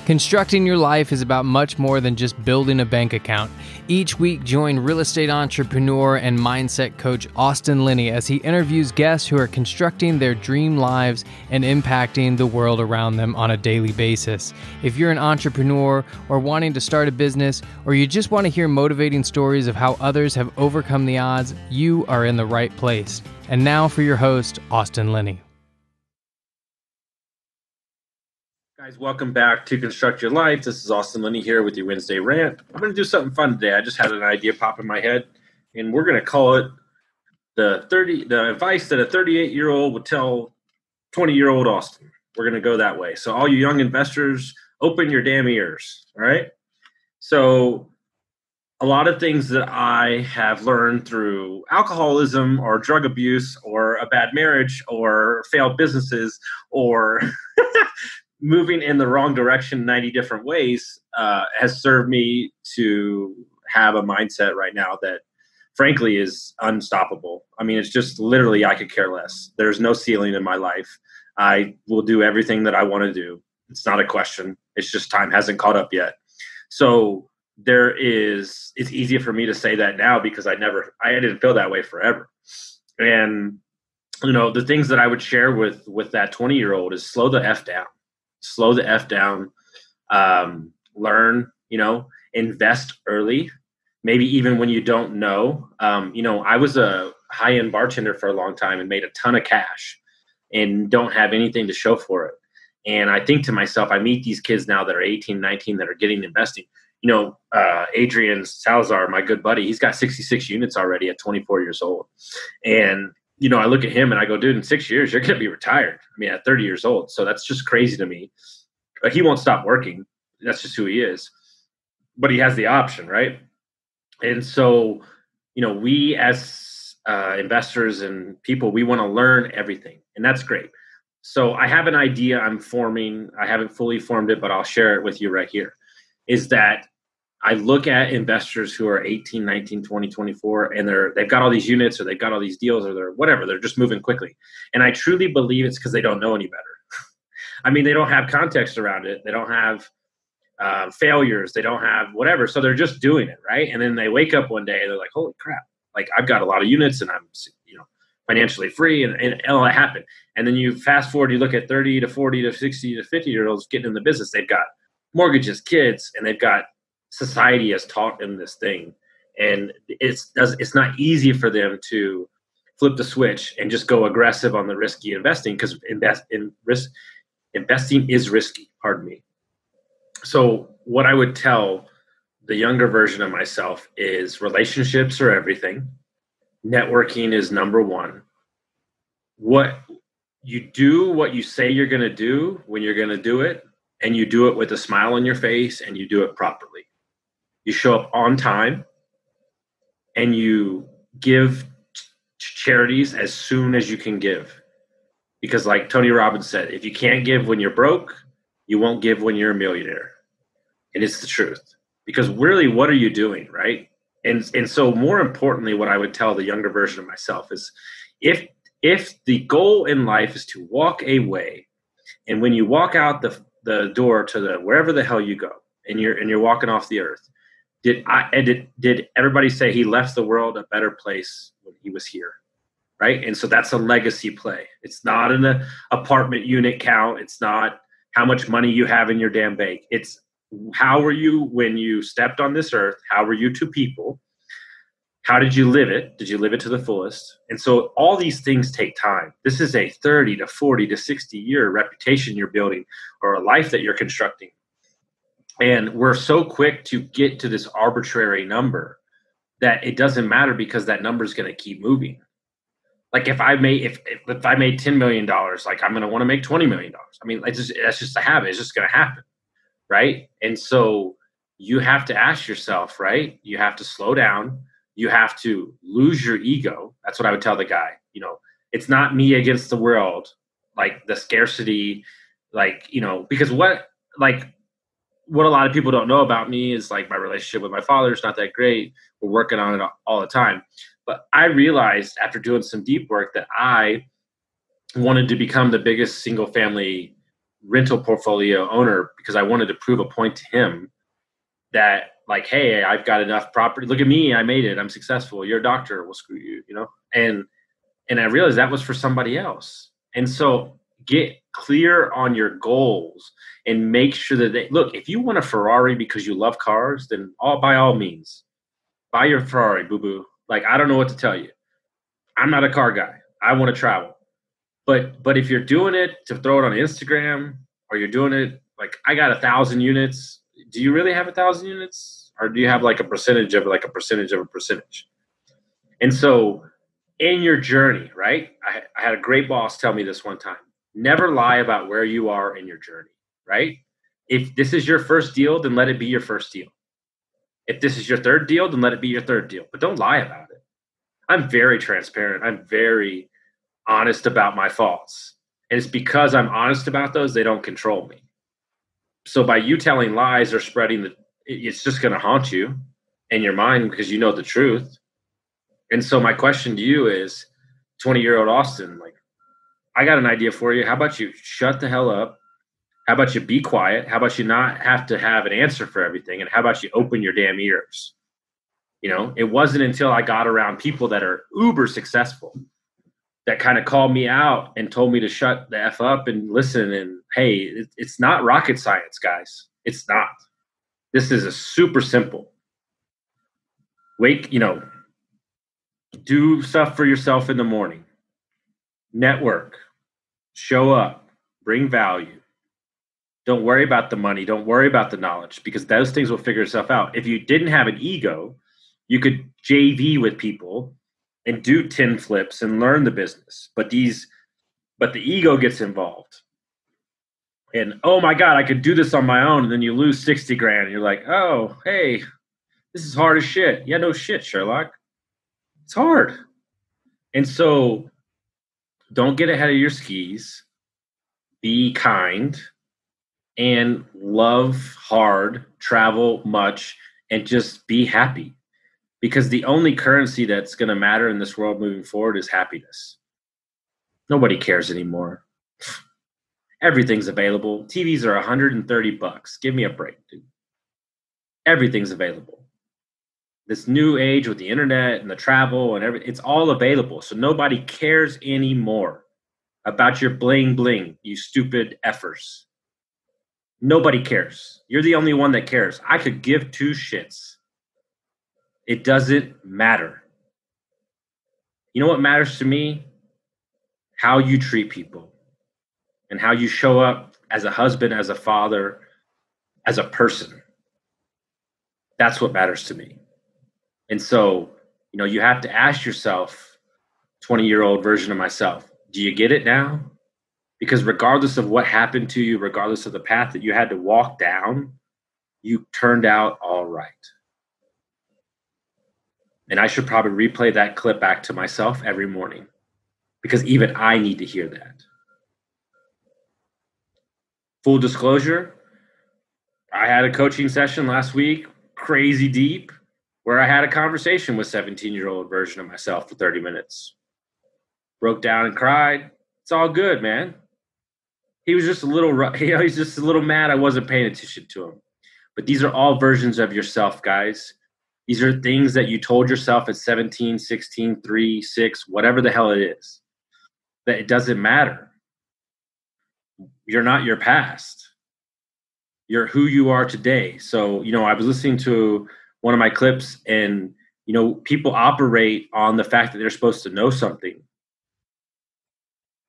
Constructing your life is about much more than just building a bank account. Each week, join real estate entrepreneur and mindset coach Austin Linney as he interviews guests who are constructing their dream lives and impacting the world around them on a daily basis. If you're an entrepreneur or wanting to start a business, or you just want to hear motivating stories of how others have overcome the odds, you are in the right place. And now for your host, Austin Linney. Guys, welcome back to Construct Your Life. This is Austin Linney here with your Wednesday rant. I'm going to do something fun today. I just had an idea pop in my head, and we're going to call it the advice that a 38-year-old would tell 20-year-old Austin. We're going to go that way. So all you young investors, open your damn ears, all right? So a lot of things that I have learned through alcoholism or drug abuse or a bad marriage or failed businesses or moving in the wrong direction 90 different ways has served me to have a mindset right now that frankly is unstoppable. I mean, it's just literally, I could care less. There's no ceiling in my life. I will do everything that I want to do. It's not a question. It's just time hasn't caught up yet. So it's easier for me to say that now because I didn't feel that way forever. And, you know, the things that I would share with that 20-year-old is slow the F down. Slow the F down, learn, invest early, maybe even when you don't know. I was a high-end bartender for a long time and made a ton of cash and don't have anything to show for it. And I think to myself, I meet these kids now that are 18, 19 that are getting investing. Adrian Salazar, my good buddy, he's got 66 units already at 24 years old. And I look at him and I go, dude, in 6 years, you're going to be retired. I mean, at 30 years old. So that's just crazy to me. But he won't stop working. That's just who he is. But he has the option, right? And so, we as investors and people, we want to learn everything. And that's great. So I have an idea I'm forming. I haven't fully formed it, but I'll share it with you right here. Is that I look at investors who are 18, 19, 20, 24, and they've got all these units or they've got all these deals or they're whatever. They're just moving quickly. And I truly believe it's because they don't know any better. I mean, they don't have context around it. They don't have failures. They don't have whatever. So they're just doing it, right? And then they wake up one day and they're like, holy crap. Like, I've got a lot of units and I'm, financially free and all that happened. And then you fast forward, you look at 30 to 40 to 60 to 50-year-olds getting in the business. They've got mortgages, kids, and they've got society has taught them this thing, and it's not easy for them to flip the switch and just go aggressive on the risky investing because investing is risky. Pardon me. So what I would tell the younger version of myself is relationships are everything. Networking is number one. What you do, what you say you're going to do when you're going to do it, and you do it with a smile on your face and you do it properly. You show up on time and you give charities as soon as you can give. Because like Tony Robbins said, if you can't give when you're broke, you won't give when you're a millionaire. And it's the truth. Because really, what are you doing, right? And so more importantly, what I would tell the younger version of myself is if the goal in life is to walk away, and when you walk out the door to wherever the hell you go, and you're walking off the earth, did everybody say he left the world a better place when he was here, right? And so that's a legacy play. It's not an apartment unit count. It's not how much money you have in your damn bank. It's how were you when you stepped on this earth? How were you to people? How did you live it? Did you live it to the fullest? And so all these things take time. This is a 30 to 40 to 60 year reputation you're building or a life that you're constructing. And we're so quick to get to this arbitrary number that it doesn't matter because that number is going to keep moving. Like if I made $10 million, like I'm going to want to make $20 million. I mean, that's just a habit. It's just going to happen, right? And so you have to ask yourself, right? You have to slow down. You have to lose your ego. That's what I would tell the guy. It's not me against the world, like the scarcity, because what a lot of people don't know about me is like my relationship with my father is not that great. We're working on it all the time. But I realized after doing some deep work that I wanted to become the biggest single family rental portfolio owner because I wanted to prove a point to him that, like, hey, I've got enough property. Look at me. I made it. I'm successful. You're a doctor. Well, screw you, you know? And I realized that was for somebody else. And so get clear on your goals and make sure that look, if you want a Ferrari because you love cars, then by all means, buy your Ferrari, boo-boo. Like, I don't know what to tell you. I'm not a car guy. I want to travel. But if you're doing it to throw it on Instagram, or you're doing it like, I got 1,000 units. Do you really have 1,000 units? Or do you have like a percentage of like a percentage of a percentage? And so in your journey, right? I had a great boss tell me this one time. Never lie about where you are in your journey, right? If this is your first deal, then let it be your first deal. If this is your third deal, then let it be your third deal. But don't lie about it. I'm very transparent. I'm very honest about my faults. And it's because I'm honest about those, they don't control me. So by you telling lies or spreading it's just going to haunt you in your mind because you know the truth. And so my question to you is, 20-year-old Austin, like, I got an idea for you. How about you shut the hell up? How about you be quiet? How about you not have to have an answer for everything? And how about you open your damn ears? You know, it wasn't until I got around people that are uber successful that kind of called me out and told me to shut the F up and listen. And hey, it's not rocket science, guys. It's not. This is a super simple. Do stuff for yourself in the morning. Network. Show up. Bring value. Don't worry about the money. Don't worry about the knowledge, because those things will figure itself out. If you didn't have an ego, you could JV with people and do 10 flips and learn the business. But the ego gets involved. And, oh my God, I could do this on my own. And then you lose 60 grand. And you're like, oh, hey, this is hard as shit. Yeah, no shit, Sherlock. It's hard. And so don't get ahead of your skis. Be kind and love hard, travel much, and just be happy. Because the only currency that's going to matter in this world moving forward is happiness. Nobody cares anymore. Everything's available. TVs are $130. Give me a break, dude. Everything's available. This new age with the internet and the travel and everything, it's all available. So nobody cares anymore about your bling bling, you stupid effers. Nobody cares. You're the only one that cares. I could give two shits. It doesn't matter. You know what matters to me? How you treat people and how you show up as a husband, as a father, as a person. That's what matters to me. And so, you have to ask yourself, 20-year-old version of myself, do you get it now? Because regardless of what happened to you, regardless of the path that you had to walk down, you turned out all right. And I should probably replay that clip back to myself every morning, because even I need to hear that. Full disclosure, I had a coaching session last week, crazy deep, where I had a conversation with 17-year-old version of myself for 30 minutes. Broke down and cried. It's all good, man. He was just he's just a little mad I wasn't paying attention to him. But these are all versions of yourself, guys. These are things that you told yourself at 17, 16, 3, 6, whatever the hell it is, that it doesn't matter. You're not your past. You're who you are today. So, I was listening to one of my clips, and, people operate on the fact that they're supposed to know something.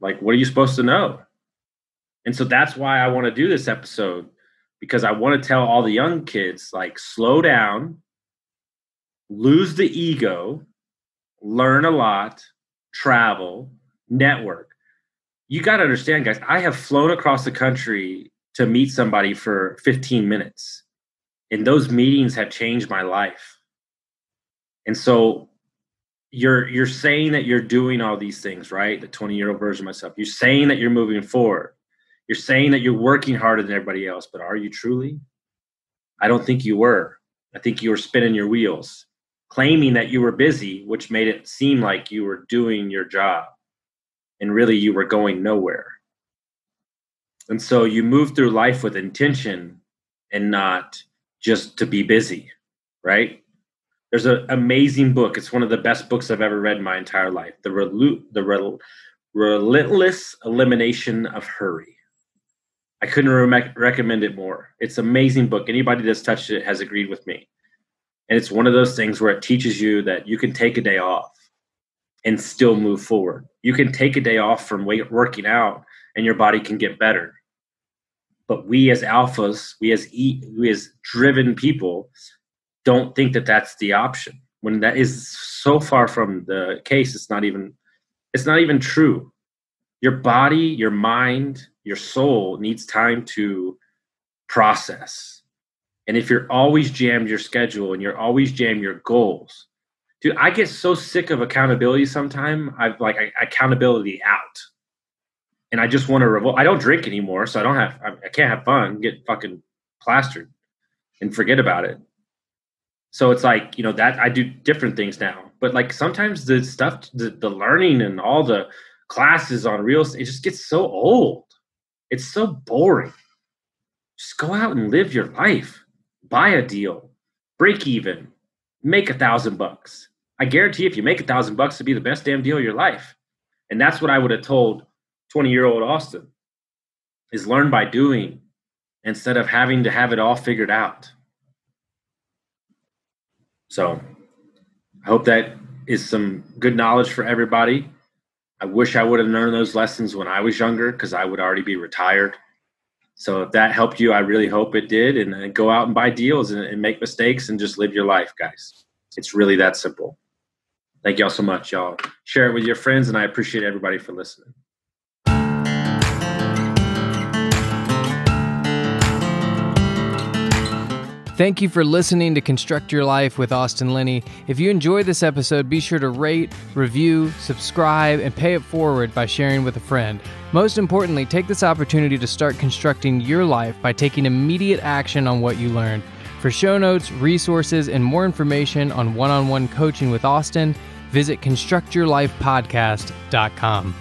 Like, what are you supposed to know? And so that's why I want to do this episode, because I want to tell all the young kids, like, slow down, lose the ego, learn a lot, travel, network. You got to understand, guys, I have flown across the country to meet somebody for 15 minutes. And those meetings have changed my life. And so you're saying that you're doing all these things, right? The 20-year-old version of myself. You're saying that you're moving forward. You're saying that you're working harder than everybody else, but are you truly? I don't think you were. I think you were spinning your wheels, claiming that you were busy, which made it seem like you were doing your job. And really, you were going nowhere. And so you move through life with intention and not just to be busy, right? There's an amazing book. It's one of the best books I've ever read in my entire life. The Relentless Elimination of Hurry. I couldn't recommend it more. It's an amazing book. Anybody that's touched it has agreed with me. And it's one of those things where it teaches you that you can take a day off and still move forward. You can take a day off from working out and your body can get better. But we as alphas, we as driven people don't think that that's the option. When that is so far from the case, it's not even true. Your body, your mind, your soul needs time to process. And if you're always jammed your schedule and you're always jammed your goals, dude, I get so sick of accountability sometimes. Accountability out. And I just want to revolt. I don't drink anymore, so I can't have fun, get fucking plastered and forget about it. So it's like, that I do different things now. But like sometimes the stuff, the learning and all the classes on real estate, it just gets so old. It's so boring. Just go out and live your life. Buy a deal. Break even. Make $1,000. I guarantee if you make $1,000, it'll be the best damn deal of your life. And that's what I would have told 20-year-old Austin, is learn by doing instead of having to have it all figured out. So I hope that is some good knowledge for everybody. I wish I would have learned those lessons when I was younger, because I would already be retired. So if that helped you, I really hope it did. And go out and buy deals and make mistakes and just live your life, guys. It's really that simple. Thank y'all so much. Y'all share it with your friends, and I appreciate everybody for listening. Thank you for listening to Construct Your Life with Austin Linney. If you enjoyed this episode, be sure to rate, review, subscribe, and pay it forward by sharing with a friend. Most importantly, take this opportunity to start constructing your life by taking immediate action on what you learned. For show notes, resources, and more information on one-on-one coaching with Austin, visit constructyourlifepodcast.com.